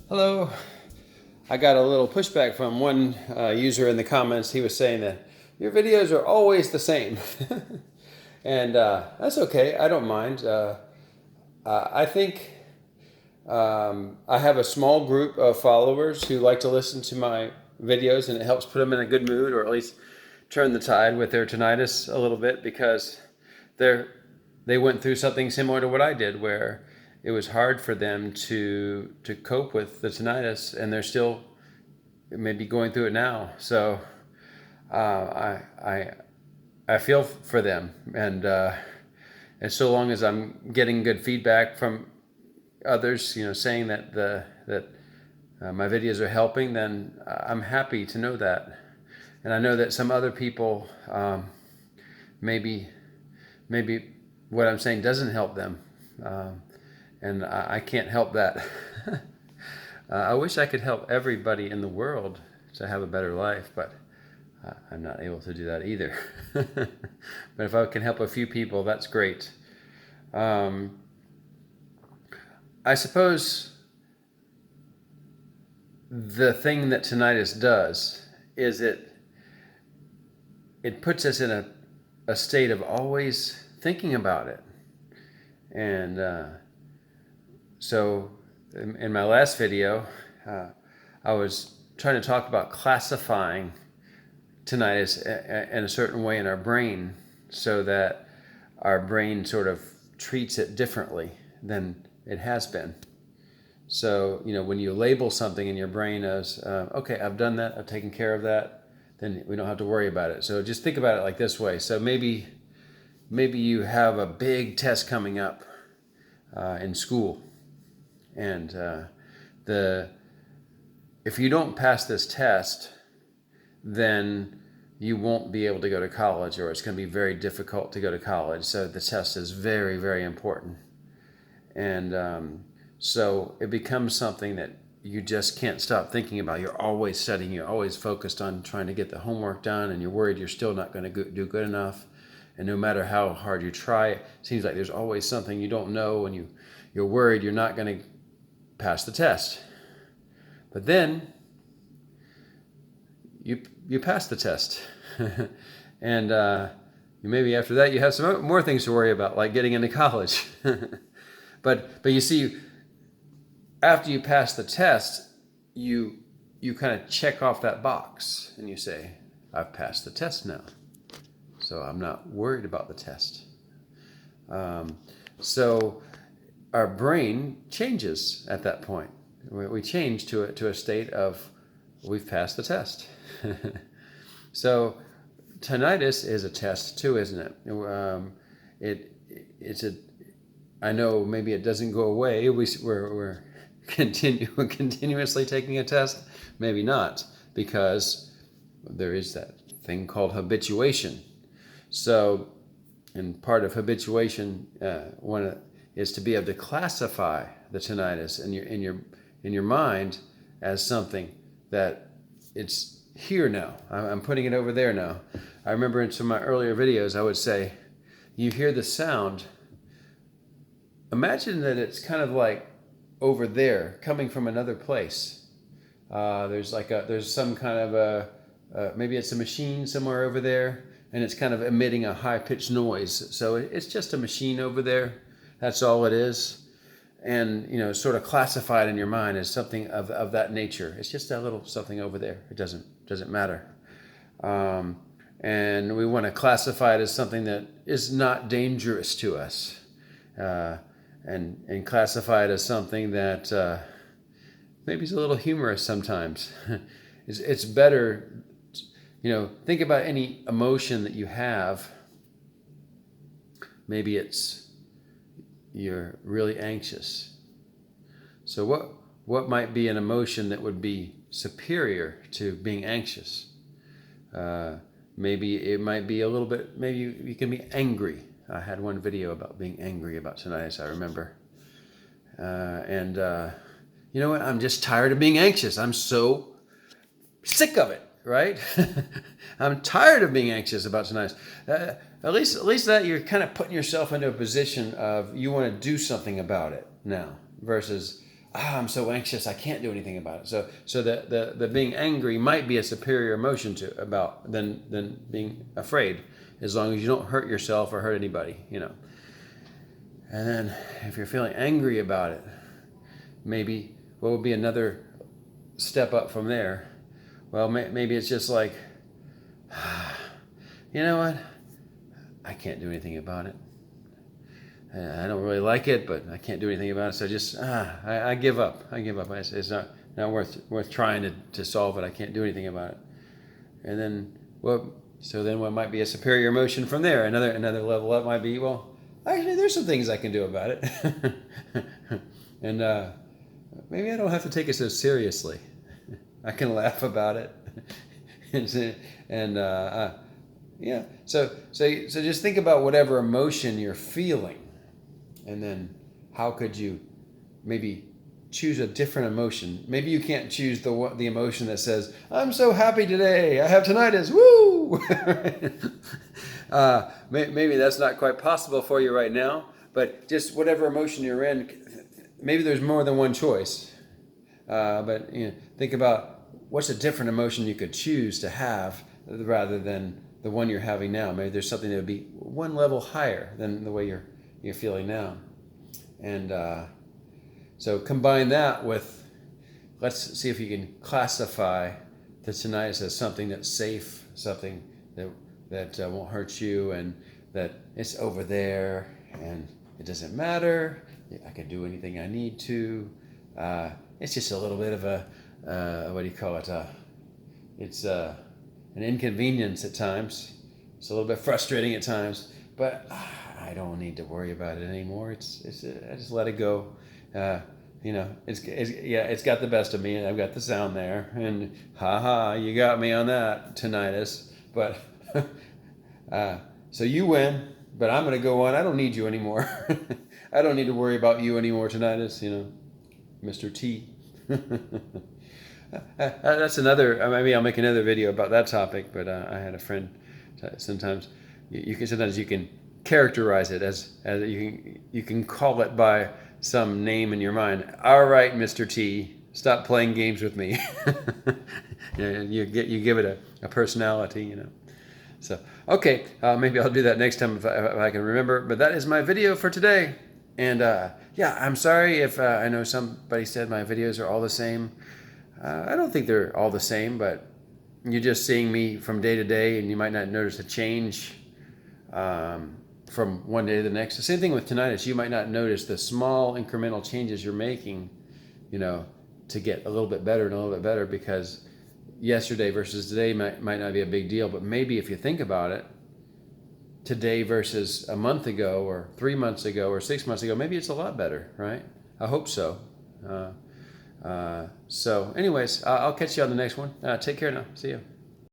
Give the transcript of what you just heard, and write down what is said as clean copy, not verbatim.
Hello. I got a little pushback from one user in the comments. He was saying that your videos are always the same. And that's okay. I don't mind. I think I have a small group of followers who like to listen to my videos, and it helps put them in a good mood, or at least turn the tide with their tinnitus a little bit, because they went through something similar to what I did, where it was hard for them to cope with the tinnitus, and they're still maybe going through it now. So I feel for them, and so long as I'm getting good feedback from others, saying that my videos are helping, then I'm happy to know that. And I know that some other people, maybe what I'm saying doesn't help them, and I can't help that. I wish I could help everybody in the world to have a better life, but I'm not able to do that either. But if I can help a few people, that's great. I suppose the thing that tinnitus does is it puts us in a state of always thinking about it. And so in my last video, I was trying to talk about classifying tinnitus in a certain way in our brain, so that our brain sort of treats it differently than it has been. So, when you label something in your brain as, okay, I've done that, I've taken care of that, then we don't have to worry about it. So just think about it like this way. So maybe you have a big test coming up in school, and if you don't pass this test, then you won't be able to go to college, or it's going to be very difficult to go to college. So the test is very, very important. And so it becomes something that you just can't stop thinking about. You're always studying, you're always focused on trying to get the homework done, and you're worried you're still not going to do good enough. And no matter how hard you try, it seems like there's always something you don't know, and you're worried you're not going to pass the test. But then you pass the test. And maybe after that you have some more things to worry about, like getting into college. But you see, after you pass the test, you kind of check off that box, and you say, I've passed the test now, so I'm not worried about the test. So our brain changes at that point. We change to a state of, we've passed the test. So tinnitus is a test too, isn't it? I know maybe it doesn't go away. We're continuously taking a test. Maybe not, because there is that thing called habituation. So, and part of habituation, is to be able to classify the tinnitus in your mind as something that it's here now. I'm putting it over there now. I remember in some of my earlier videos, I would say, you hear the sound. Imagine that it's kind of like over there, coming from another place. There's some kind of maybe it's a machine somewhere over there, and it's kind of emitting a high-pitched noise. So it's just a machine over there. That's all it is. And, sort of classified in your mind as something of that nature. It's just that little something over there. It doesn't matter. And we want to classify it as something that is not dangerous to us. And classify it as something that maybe is a little humorous sometimes. It's better, think about any emotion that you have. Maybe you're really anxious. So what might be an emotion that would be superior to being anxious? Maybe it might be a little bit, maybe you can be angry. I had one video about being angry about tinnitus, I remember. And you know what? I'm just tired of being anxious. I'm so sick of it, right? I'm tired of being anxious about tinnitus. At least that you're kind of putting yourself into a position of you want to do something about it now, versus I'm so anxious, I can't do anything about it. So the being angry might be a superior emotion than being afraid, as long as you don't hurt yourself or hurt anybody, you know. And then if you're feeling angry about it, maybe what would be another step up from there? Well, maybe it's just like, you know what? I can't do anything about it. I don't really like it, but I can't do anything about it. So just, I give up. I give up. It's not worth trying to solve it. I can't do anything about it. And then, so then what might be a superior emotion from there? Another level up might be, well, actually, there's some things I can do about it. And maybe I don't have to take it so seriously. I can laugh about it. Yeah. So just think about whatever emotion you're feeling. And then how could you maybe choose a different emotion? Maybe you can't choose the emotion that says, I'm so happy today, I have tinnitus, woo! Maybe that's not quite possible for you right now, but just whatever emotion you're in, maybe there's more than one choice. But think about what's a different emotion you could choose to have rather than the one you're having now. Maybe there's something that would be one level higher than the way you're feeling now. And so combine that with, let's see if you can classify the tinnitus as something that's safe, something that won't hurt you, and that it's over there and it doesn't matter. I can do anything I need to. It's just a little bit of a, what do you call it? It's an inconvenience at times. It's a little bit frustrating at times, but I don't need to worry about it anymore. I just let it go. It's got the best of me, and I've got the sound there, and you got me on that, tinnitus. But so you win, but I'm going to go on. I don't need you anymore. I don't need to worry about you anymore, tinnitus. Mr. T. That's another. Maybe I'll make another video about that topic. But I had a friend. Sometimes you can characterize it as you can call it by some name in your mind. All right, Mr. T, stop playing games with me. You give it a personality, So okay, maybe I'll do that next time if I can remember. But that is my video for today. And I'm sorry if I know somebody said my videos are all the same. I don't think they're all the same, but you're just seeing me from day to day, and you might not notice a change from one day to the next. The same thing with tinnitus. You might not notice the small incremental changes you're making, to get a little bit better and a little bit better, because yesterday versus today might not be a big deal, but maybe if you think about it, today versus a month ago or 3 months ago or 6 months ago, maybe it's a lot better, right? I hope so. So anyways, I'll catch you on the next one. Take care now. See you.